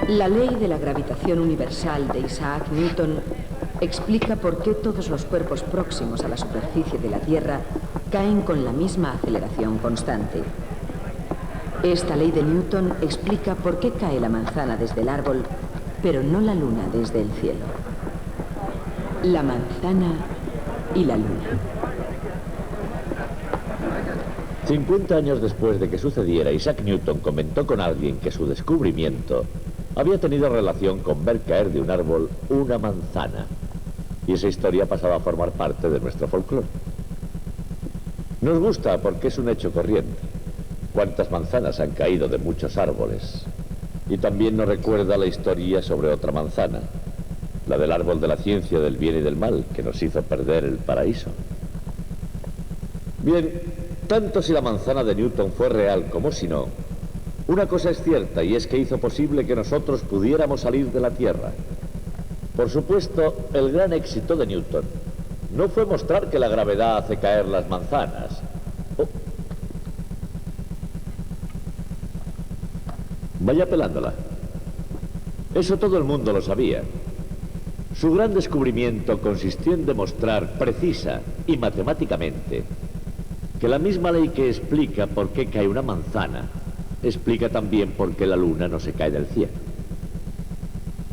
La ley de la gravitación universal de Isaac Newton explica por qué todos los cuerpos próximos a la superficie de la Tierra caen con la misma aceleración constante. Esta ley de Newton explica por qué cae la manzana desde el árbol, pero no la luna desde el cielo. La manzana y la luna. 50 años después de que sucediera, Isaac Newton comentó con alguien que su descubrimiento había tenido relación con ver caer de un árbol una manzana. Y esa historia pasaba a formar parte de nuestro folclore. Nos gusta porque es un hecho corriente. Cuántas manzanas han caído de muchos árboles. Y también nos recuerda la historia sobre otra manzana, la del árbol de la ciencia del bien y del mal, que nos hizo perder el paraíso. Bien, tanto si la manzana de Newton fue real como si no, una cosa es cierta, y es que hizo posible que nosotros pudiéramos salir de la Tierra. Por supuesto, el gran éxito de Newton no fue mostrar que la gravedad hace caer las manzanas. Vaya pelándola. Eso todo el mundo lo sabía. Su gran descubrimiento consistió en demostrar precisa y matemáticamente que la misma ley que explica por qué cae una manzana explica también por qué la luna no se cae del cielo.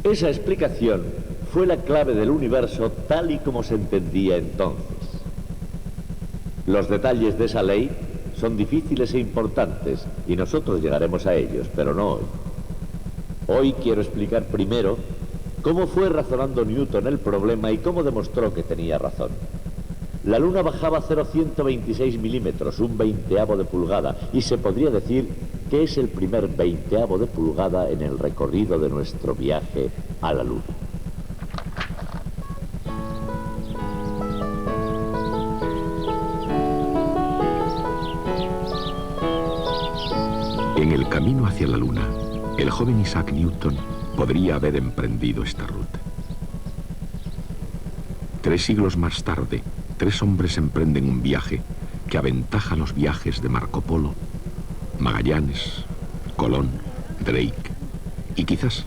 Esa explicación fue la clave del universo tal y como se entendía entonces. Los detalles de esa ley son difíciles e importantes y nosotros llegaremos a ellos, pero no hoy. Hoy quiero explicar primero cómo fue razonando Newton el problema y cómo demostró que tenía razón. La luna bajaba 0,126 milímetros, un veinteavo de pulgada, y se podría decir que es el primer veinteavo de pulgada en el recorrido de nuestro viaje a la luna. En el camino hacia la luna, el joven Isaac Newton podría haber emprendido esta ruta. 3 siglos más tarde, 3 hombres emprenden un viaje que aventaja los viajes de Marco Polo, Magallanes, Colón, Drake y quizás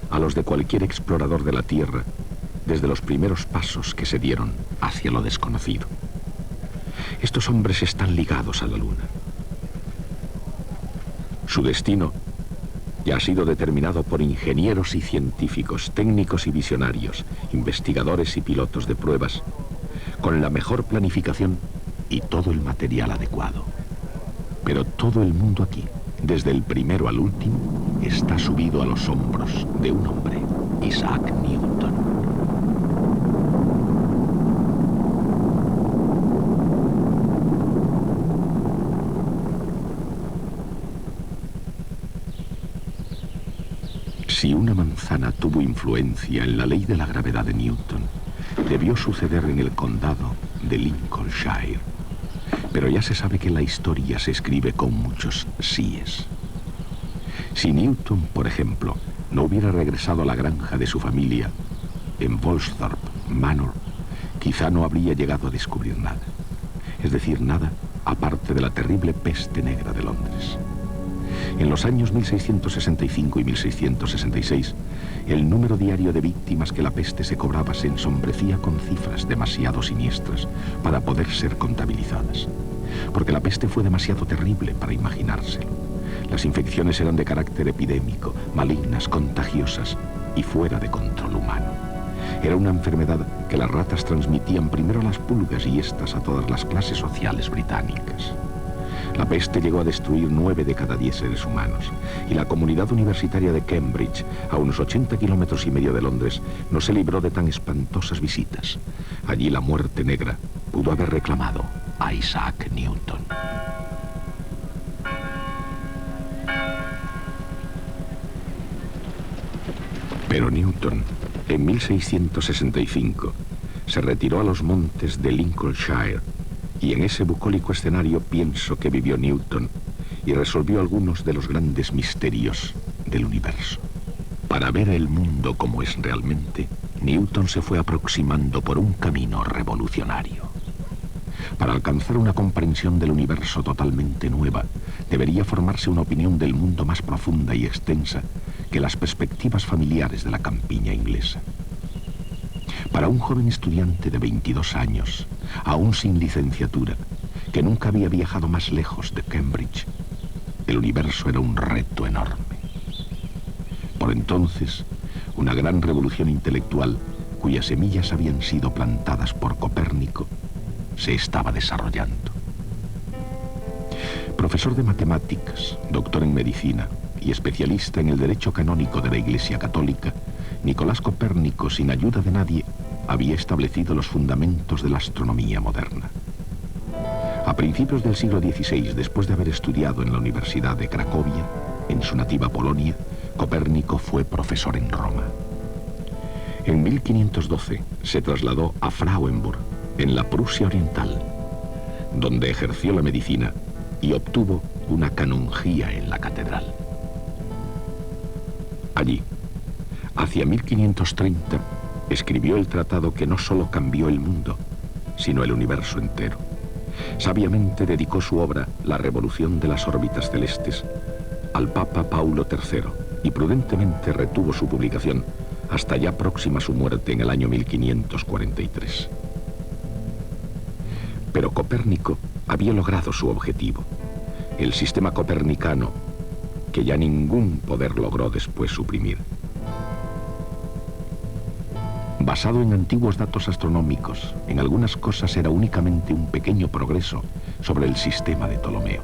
a los de cualquier explorador de la Tierra desde los primeros pasos que se dieron hacia lo desconocido. Estos hombres están ligados a la luna. Su destino ya ha sido determinado por ingenieros y científicos, técnicos y visionarios, investigadores y pilotos de pruebas, con la mejor planificación y todo el material adecuado. Pero todo el mundo aquí, desde el primero al último, está subido a los hombros de un hombre, Isaac Newton. Si una manzana tuvo influencia en la ley de la gravedad de Newton, debió suceder en el condado de Lincolnshire. Pero ya se sabe que la historia se escribe con muchos síes. Si Newton, por ejemplo, no hubiera regresado a la granja de su familia en Woolsthorpe Manor, quizá no habría llegado a descubrir nada. Es decir, nada aparte de la terrible peste negra de Londres. En los años 1665 y 1666, el número diario de víctimas que la peste se cobraba se ensombrecía con cifras demasiado siniestras para poder ser contabilizadas. Porque la peste fue demasiado terrible para imaginárselo. Las infecciones eran de carácter epidémico, malignas, contagiosas y fuera de control humano. Era una enfermedad que las ratas transmitían primero a las pulgas y estas a todas las clases sociales británicas. La peste llegó a destruir 9 de cada 10 seres humanos, y la comunidad universitaria de Cambridge, a unos 80 kilómetros y medio de Londres, no se libró de tan espantosas visitas. Allí la muerte negra pudo haber reclamado a Isaac Newton. Pero Newton, en 1665, se retiró a los montes de Lincolnshire, y en ese bucólico escenario pienso que vivió Newton y resolvió algunos de los grandes misterios del universo. Para ver el mundo como es realmente, Newton se fue aproximando por un camino revolucionario. Para alcanzar una comprensión del universo totalmente nueva, debería formarse una opinión del mundo más profunda y extensa que las perspectivas familiares de la campiña inglesa. Para un joven estudiante de 22 años, aún sin licenciatura, que nunca había viajado más lejos de Cambridge, el universo era un reto enorme. Por entonces, una gran revolución intelectual, cuyas semillas habían sido plantadas por Copérnico, se estaba desarrollando. Profesor de matemáticas, doctor en medicina y especialista en el derecho canónico de la Iglesia Católica, Nicolás Copérnico, sin ayuda de nadie, había establecido los fundamentos de la astronomía moderna. A principios del siglo XVI, después de haber estudiado en la Universidad de Cracovia, en su nativa Polonia, Copérnico fue profesor en Roma. En 1512 se trasladó a Frauenburg, en la Prusia Oriental, donde ejerció la medicina y obtuvo una canonjía en la catedral. Allí, hacia 1530, escribió el tratado que no solo cambió el mundo, sino el universo entero. Sabiamente dedicó su obra, La revolución de las órbitas celestes, al Papa Paulo III, y prudentemente retuvo su publicación hasta ya próxima su muerte en el año 1543. Pero Copérnico había logrado su objetivo, el sistema copernicano, que ya ningún poder logró después suprimir. Basado en antiguos datos astronómicos, en algunas cosas era únicamente un pequeño progreso sobre el sistema de Ptolomeo.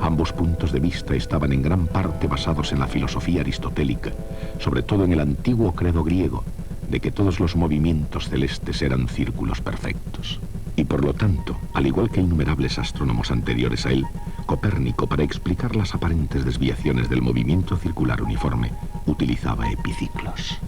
Ambos puntos de vista estaban en gran parte basados en la filosofía aristotélica, sobre todo en el antiguo credo griego, de que todos los movimientos celestes eran círculos perfectos. Y por lo tanto, al igual que innumerables astrónomos anteriores a él, Copérnico, para explicar las aparentes desviaciones del movimiento circular uniforme, utilizaba epiciclos.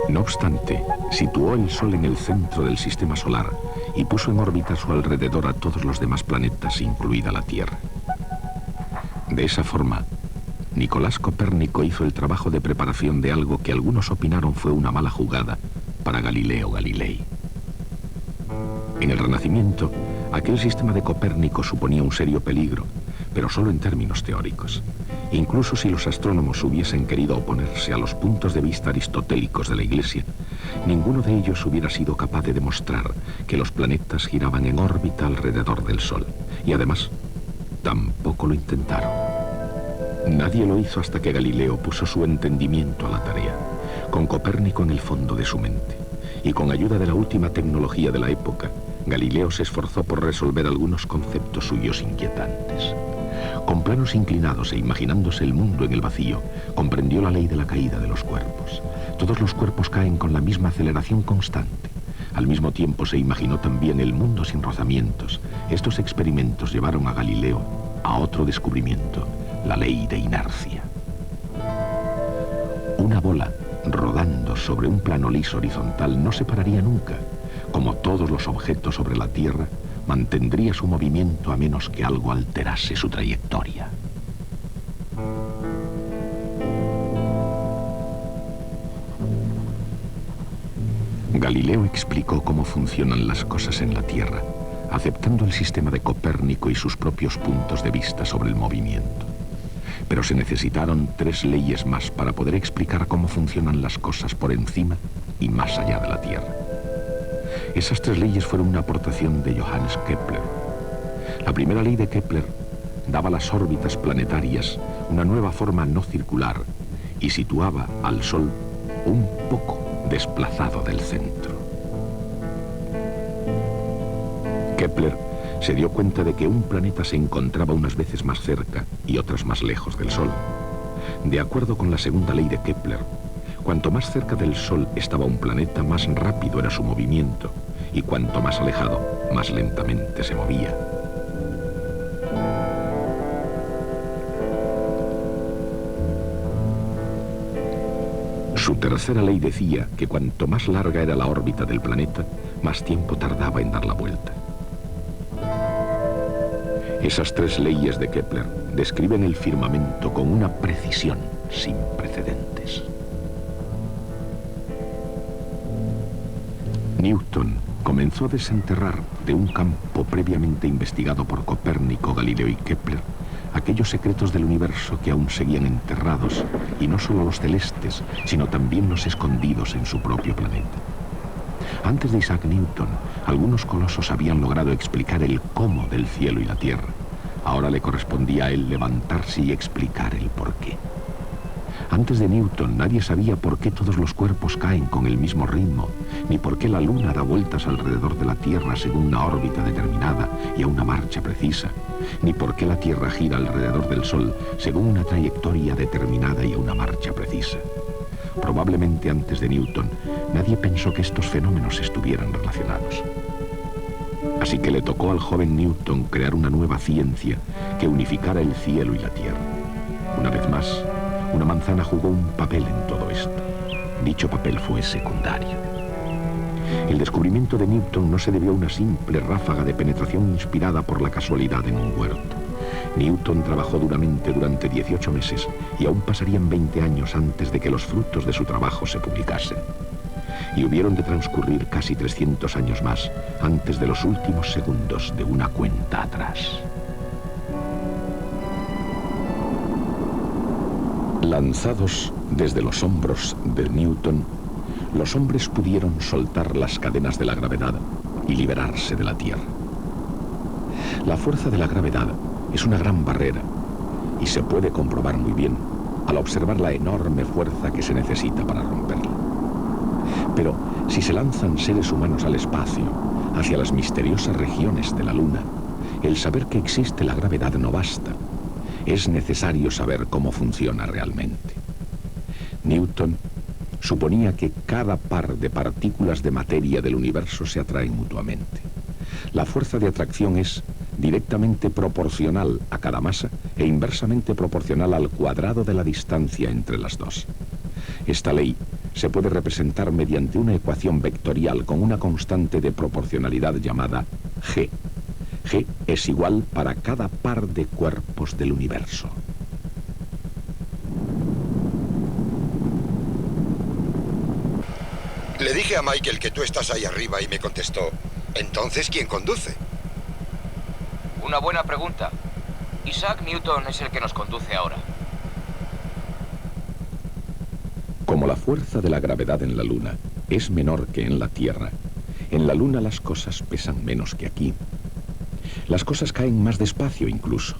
No obstante, situó el Sol en el centro del sistema solar y puso en órbita a su alrededor a todos los demás planetas, incluida la Tierra. De esa forma, Nicolás Copérnico hizo el trabajo de preparación de algo que algunos opinaron fue una mala jugada para Galileo Galilei. En el Renacimiento, aquel sistema de Copérnico suponía un serio peligro, pero solo en términos teóricos. Incluso si los astrónomos hubiesen querido oponerse a los puntos de vista aristotélicos de la Iglesia, ninguno de ellos hubiera sido capaz de demostrar que los planetas giraban en órbita alrededor del Sol. Y además, tampoco lo intentaron. Nadie lo hizo hasta que Galileo puso su entendimiento a la tarea, con Copérnico en el fondo de su mente. Y con ayuda de la última tecnología de la época, Galileo se esforzó por resolver algunos conceptos suyos inquietantes. Con planos inclinados e imaginándose el mundo en el vacío, comprendió la ley de la caída de los cuerpos. Todos los cuerpos caen con la misma aceleración constante. Al mismo tiempo se imaginó también el mundo sin rozamientos. Estos experimentos llevaron a Galileo a otro descubrimiento, la ley de inercia. Una bola rodando sobre un plano liso horizontal no se pararía nunca. Como todos los objetos sobre la Tierra, mantendría su movimiento a menos que algo alterase su trayectoria. Galileo explicó cómo funcionan las cosas en la Tierra, aceptando el sistema de Copérnico y sus propios puntos de vista sobre el movimiento. Pero se necesitaron 3 leyes más para poder explicar cómo funcionan las cosas por encima y más allá de la Tierra. Esas 3 leyes fueron una aportación de Johannes Kepler. La primera ley de Kepler daba a las órbitas planetarias una nueva forma no circular y situaba al Sol un poco desplazado del centro. Kepler se dio cuenta de que un planeta se encontraba unas veces más cerca y otras más lejos del Sol. De acuerdo con la segunda ley de Kepler, cuanto más cerca del Sol estaba un planeta, más rápido era su movimiento, y cuanto más alejado, más lentamente se movía. Su tercera ley decía que cuanto más larga era la órbita del planeta, más tiempo tardaba en dar la vuelta. Esas tres leyes de Kepler describen el firmamento con una precisión sin precedentes. Newton comenzó a desenterrar de un campo previamente investigado por Copérnico, Galileo y Kepler aquellos secretos del universo que aún seguían enterrados, y no solo los celestes, sino también los escondidos en su propio planeta. Antes de Isaac Newton, algunos colosos habían logrado explicar el cómo del cielo y la tierra. Ahora le correspondía a él levantarse y explicar el porqué. Antes de Newton, nadie sabía por qué todos los cuerpos caen con el mismo ritmo, ni por qué la Luna da vueltas alrededor de la Tierra según una órbita determinada y a una marcha precisa, ni por qué la Tierra gira alrededor del Sol según una trayectoria determinada y a una marcha precisa. Probablemente antes de Newton, nadie pensó que estos fenómenos estuvieran relacionados. Así que le tocó al joven Newton crear una nueva ciencia que unificara el cielo y la Tierra. Una vez más, una manzana jugó un papel en todo esto. Dicho papel fue secundario. El descubrimiento de Newton no se debió a una simple ráfaga de penetración inspirada por la casualidad en un huerto. Newton trabajó duramente durante 18 meses y aún pasarían 20 años antes de que los frutos de su trabajo se publicasen. Y hubieron de transcurrir casi 300 años más antes de los últimos segundos de una cuenta atrás. Lanzados desde los hombros de Newton, los hombres pudieron soltar las cadenas de la gravedad y liberarse de la Tierra. La fuerza de la gravedad es una gran barrera y se puede comprobar muy bien al observar la enorme fuerza que se necesita para romperla. Pero si se lanzan seres humanos al espacio, hacia las misteriosas regiones de la Luna, el saber que existe la gravedad no basta. Es necesario saber cómo funciona realmente. Newton suponía que cada par de partículas de materia del universo se atraen mutuamente. La fuerza de atracción es directamente proporcional a cada masa e inversamente proporcional al cuadrado de la distancia entre las dos. Esta ley se puede representar mediante una ecuación vectorial con una constante de proporcionalidad llamada G. G es igual para cada par de cuerpos del universo. Le dije a Michael que tú estás ahí arriba y me contestó, ¿entonces quién conduce? Una buena pregunta. Isaac Newton es el que nos conduce ahora. Como la fuerza de la gravedad en la Luna es menor que en la Tierra, en la Luna las cosas pesan menos que aquí. Las cosas caen más despacio incluso,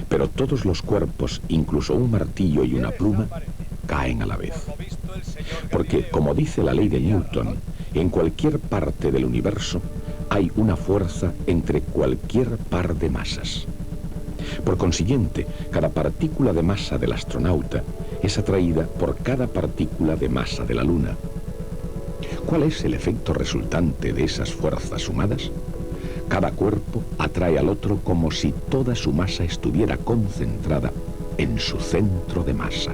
pero todos los cuerpos, incluso un martillo y una pluma, caen a la vez. Porque, como dice la ley de Newton, en cualquier parte del universo hay una fuerza entre cualquier par de masas. Por consiguiente, cada partícula de masa del astronauta es atraída por cada partícula de masa de la Luna. ¿Cuál es el efecto resultante de esas fuerzas sumadas? Cada cuerpo atrae al otro como si toda su masa estuviera concentrada en su centro de masa.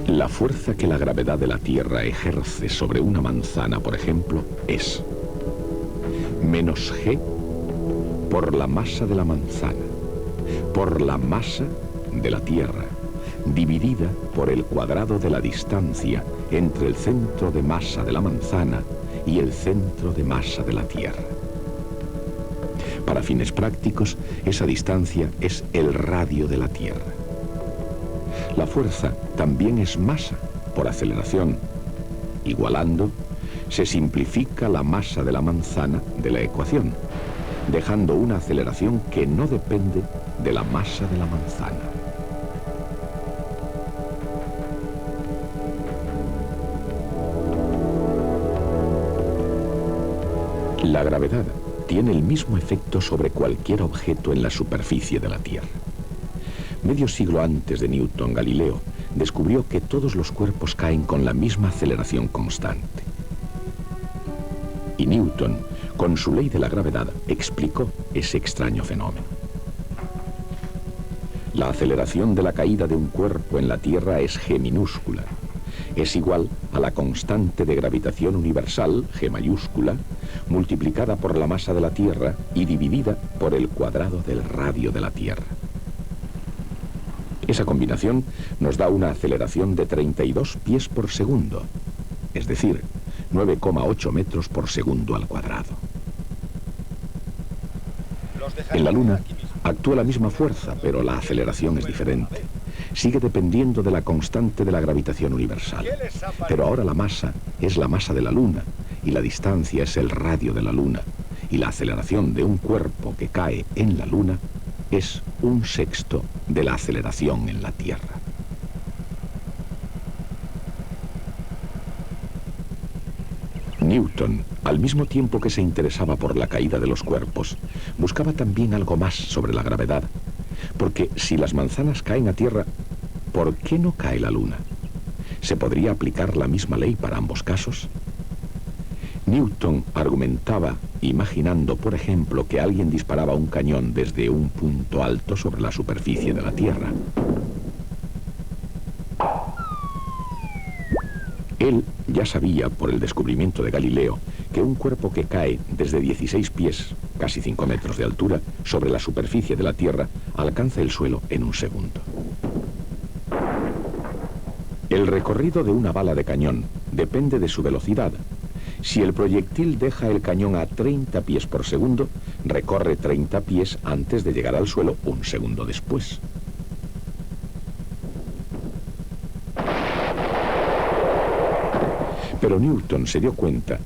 La fuerza que la gravedad de la Tierra ejerce sobre una manzana, por ejemplo, es menos G por la masa de la manzana, por la masa de la Tierra, dividida por el cuadrado de la distancia entre el centro de masa de la manzana y el centro de masa de la Tierra. Para fines prácticos, esa distancia es el radio de la Tierra. La fuerza también es masa por aceleración. Igualando, se simplifica la masa de la manzana de la ecuación, dejando una aceleración que no depende de la masa de la manzana. La gravedad tiene el mismo efecto sobre cualquier objeto en la superficie de la Tierra. Medio siglo antes de Newton, Galileo descubrió que todos los cuerpos caen con la misma aceleración constante. Y Newton, con su ley de la gravedad, explicó ese extraño fenómeno. La aceleración de la caída de un cuerpo en la Tierra es g minúscula. Es igual a la constante de gravitación universal, g mayúscula, multiplicada por la masa de la Tierra y dividida por el cuadrado del radio de la Tierra. Esa combinación nos da una aceleración de 32 pies por segundo, es decir, 9,8 metros por segundo al cuadrado. En la Luna actúa la misma fuerza, pero la aceleración es diferente. Sigue dependiendo de la constante de la gravitación universal. Pero ahora la masa es la masa de la Luna y la distancia es el radio de la Luna. Y la aceleración de un cuerpo que cae en la Luna es 1/6 de la aceleración en la Tierra. Newton, al mismo tiempo que se interesaba por la caída de los cuerpos, buscaba también algo más sobre la gravedad. Porque si las manzanas caen a tierra, ¿por qué no cae la Luna? ¿Se podría aplicar la misma ley para ambos casos? Newton argumentaba, imaginando, por ejemplo, que alguien disparaba un cañón desde un punto alto sobre la superficie de la Tierra. Él ya sabía, por el descubrimiento de Galileo, que un cuerpo que cae desde 16 pies, casi 5 metros de altura, sobre la superficie de la Tierra, alcanza el suelo en 1 segundo. El recorrido de una bala de cañón depende de su velocidad. Si el proyectil deja el cañón a 30 pies por segundo, recorre 30 pies antes de llegar al suelo 1 segundo después. Pero Newton se dio cuenta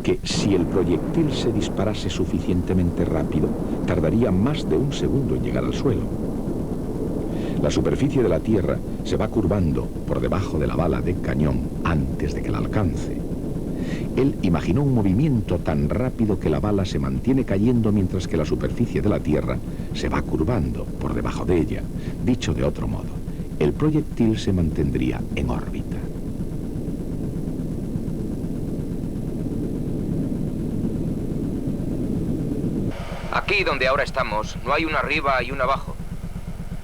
que si el proyectil se disparase suficientemente rápido, tardaría más de 1 segundo en llegar al suelo. La superficie de la Tierra se va curvando por debajo de la bala de cañón antes de que la alcance. Él imaginó un movimiento tan rápido que la bala se mantiene cayendo mientras que la superficie de la Tierra se va curvando por debajo de ella. Dicho de otro modo, el proyectil se mantendría en órbita. Aquí donde ahora estamos, no hay uno arriba y uno abajo.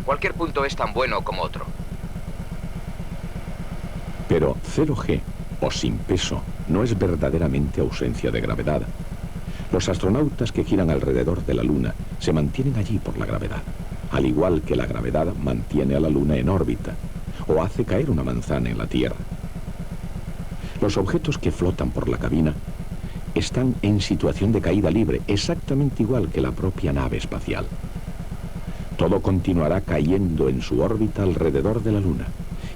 Cualquier punto es tan bueno como otro. Pero 0G, o sin peso, no es verdaderamente ausencia de gravedad. Los astronautas que giran alrededor de la Luna se mantienen allí por la gravedad, al igual que la gravedad mantiene a la Luna en órbita, o hace caer una manzana en la Tierra. Los objetos que flotan por la cabina están en situación de caída libre, exactamente igual que la propia nave espacial. Todo continuará cayendo en su órbita alrededor de la Luna,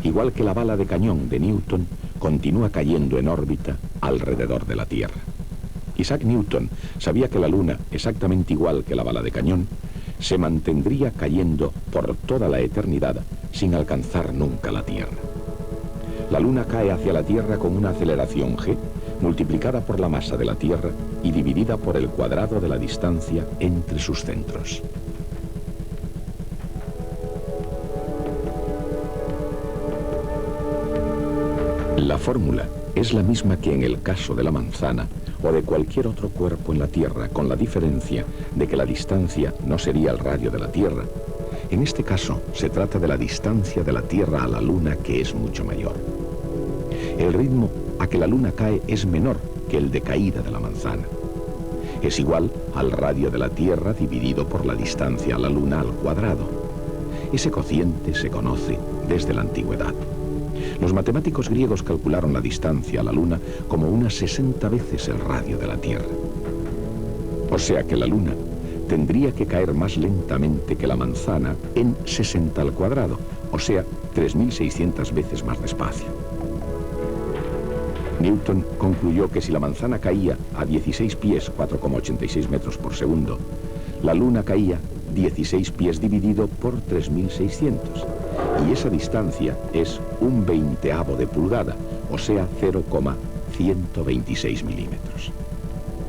igual que la bala de cañón de Newton continúa cayendo en órbita alrededor de la Tierra. Isaac Newton sabía que la Luna, exactamente igual que la bala de cañón, se mantendría cayendo por toda la eternidad sin alcanzar nunca la Tierra. La Luna cae hacia la Tierra con una aceleración g multiplicada por la masa de la Tierra y dividida por el cuadrado de la distancia entre sus centros. La fórmula es la misma que en el caso de la manzana o de cualquier otro cuerpo en la Tierra, con la diferencia de que la distancia no sería el radio de la Tierra. En este caso, se trata de la distancia de la Tierra a la Luna, que es mucho mayor. El ritmo a que la Luna cae es menor que el de caída de la manzana. Es igual al radio de la Tierra dividido por la distancia a la Luna al cuadrado. Ese cociente se conoce desde la antigüedad. Los matemáticos griegos calcularon la distancia a la Luna como unas 60 veces el radio de la Tierra. O sea que la Luna tendría que caer más lentamente que la manzana en 60 al cuadrado, o sea, 3.600 veces más despacio. Newton concluyó que si la manzana caía a 16 pies, 4,86 metros por segundo, la Luna caía 16 pies dividido por 3.600. Y esa distancia es 1/20 de pulgada, o sea, 0,126 milímetros.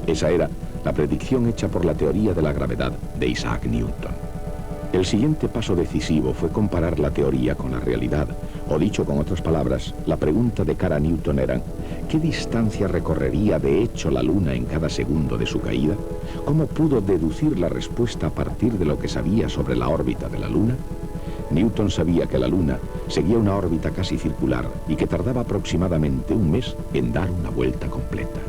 Esa era la predicción hecha por la teoría de la gravedad de Isaac Newton. El siguiente paso decisivo fue comparar la teoría con la realidad, o dicho con otras palabras, la pregunta de cara a Newton era: ¿qué distancia recorrería de hecho la Luna en cada segundo de su caída? ¿Cómo pudo deducir la respuesta a partir de lo que sabía sobre la órbita de la Luna? Newton sabía que la Luna seguía una órbita casi circular y que tardaba aproximadamente un mes en dar una vuelta completa.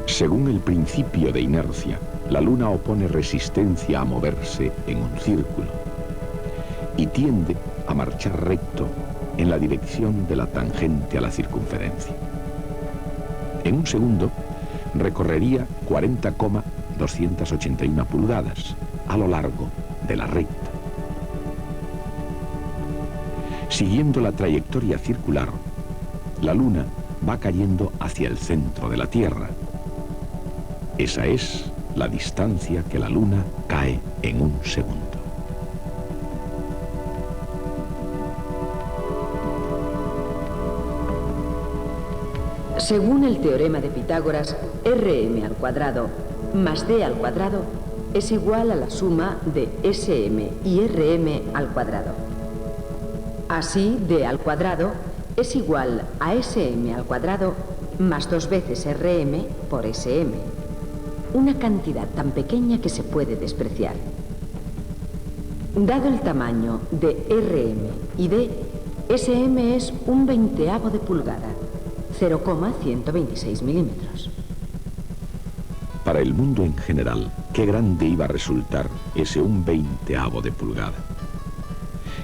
Según el principio de inercia, la Luna opone resistencia a moverse en un círculo y tiende a marchar recto en la dirección de la tangente a la circunferencia. En un segundo, recorrería 40,281 pulgadas a lo largo de la recta. Siguiendo la trayectoria circular, la Luna va cayendo hacia el centro de la Tierra. Esa es la distancia que la Luna cae en un segundo. Según el teorema de Pitágoras, Rm² más D² es igual a la suma de Sm y Rm². Así, D² es igual a Sm² más 2 veces Rm por Sm. Una cantidad tan pequeña que se puede despreciar. Dado el tamaño de Rm y D, Sm es un 1/20 de pulgada, 0,126 milímetros. Para el mundo en general, qué grande iba a resultar ese 1/20 de pulgada.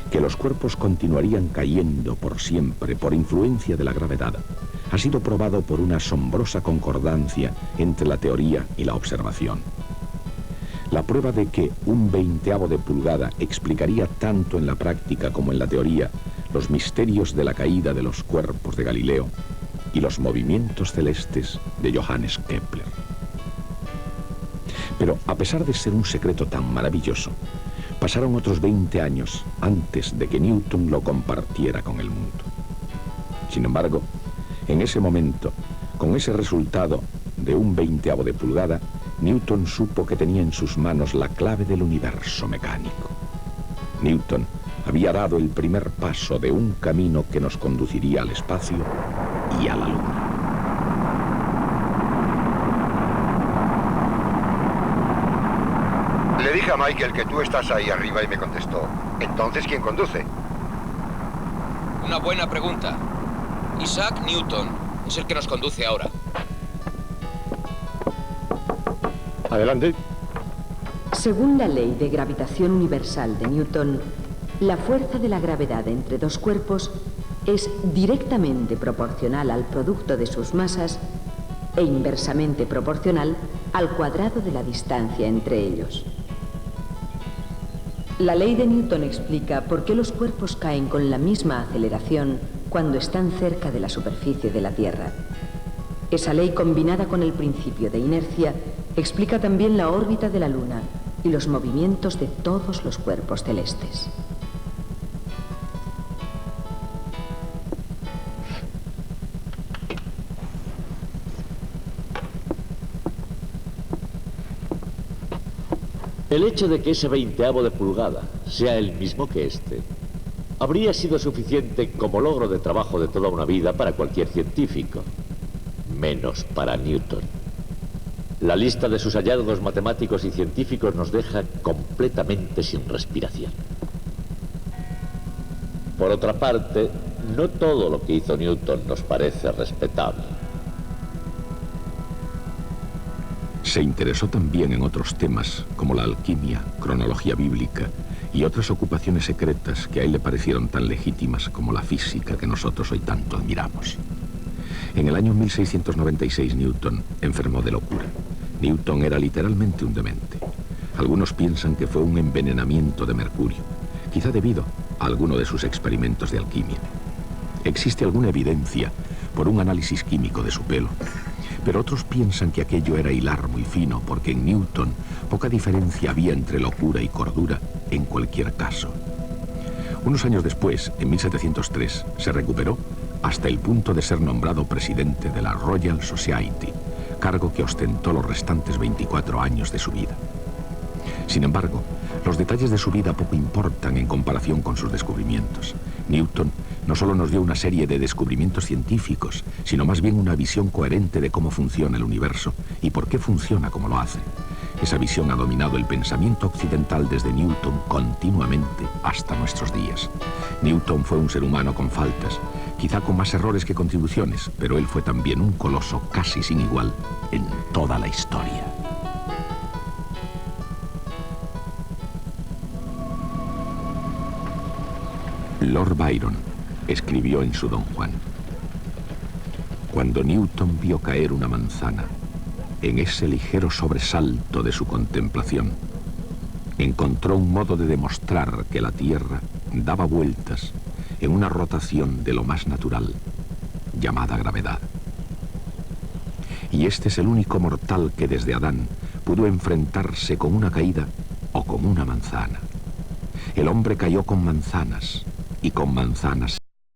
Que los cuerpos continuarían cayendo por siempre por influencia de la gravedad ha sido probado por una asombrosa concordancia entre la teoría y la observación. La prueba de que 1/20 de pulgada explicaría tanto en la práctica como en la teoría los misterios de la caída de los cuerpos de Galileo y los movimientos celestes de Johannes Kepler. Pero a pesar de ser un secreto tan maravilloso, pasaron otros 20 años antes de que Newton lo compartiera con el mundo. Sin embargo, en ese momento, con ese resultado de 1/20 de pulgada, Newton supo que tenía en sus manos la clave del universo mecánico. Newton había dado el primer paso de un camino que nos conduciría al espacio y a la Luna. Le dije a Michael que tú estás ahí arriba y me contestó. Entonces, ¿quién conduce? Una buena pregunta. Isaac Newton es el que nos conduce ahora. Adelante. Según la ley de gravitación universal de Newton, la fuerza de la gravedad entre dos cuerpos es directamente proporcional al producto de sus masas e inversamente proporcional al cuadrado de la distancia entre ellos. La ley de Newton explica por qué los cuerpos caen con la misma aceleración cuando están cerca de la superficie de la Tierra. Esa ley, combinada con el principio de inercia, explica también la órbita de la Luna y los movimientos de todos los cuerpos celestes. El hecho de que ese 1/20 de pulgada sea el mismo que este habría sido suficiente como logro de trabajo de toda una vida para cualquier científico, menos para Newton. La lista de sus hallazgos matemáticos y científicos nos deja completamente sin respiración. Por otra parte, no todo lo que hizo Newton nos parece respetable. Se interesó también en otros temas como la alquimia, cronología bíblica y otras ocupaciones secretas que a él le parecieron tan legítimas como la física que nosotros hoy tanto admiramos. En el año 1696 Newton enfermó de locura. Newton era literalmente un demente. Algunos piensan que fue un envenenamiento de mercurio, quizá debido a alguno de sus experimentos de alquimia. Existe alguna evidencia por un análisis químico de su pelo, pero otros piensan que aquello era hilar muy fino porque en Newton poca diferencia había entre locura y cordura en cualquier caso. Unos años después, en 1703, se recuperó hasta el punto de ser nombrado presidente de la Royal Society, cargo que ostentó los restantes 24 años de su vida. Sin embargo, los detalles de su vida poco importan en comparación con sus descubrimientos. Newton no solo nos dio una serie de descubrimientos científicos, sino más bien una visión coherente de cómo funciona el universo y por qué funciona como lo hace. Esa visión ha dominado el pensamiento occidental desde Newton continuamente hasta nuestros días. Newton fue un ser humano con faltas, quizá con más errores que contribuciones, pero él fue también un coloso casi sin igual en toda la historia. Lord Byron escribió en su Don Juan: cuando Newton vio caer una manzana, en ese ligero sobresalto de su contemplación, encontró un modo de demostrar que la Tierra daba vueltas en una rotación de lo más natural, llamada gravedad. Y este es el único mortal que desde Adán pudo enfrentarse con una caída o con una manzana. El hombre cayó con manzanas, y con manzanas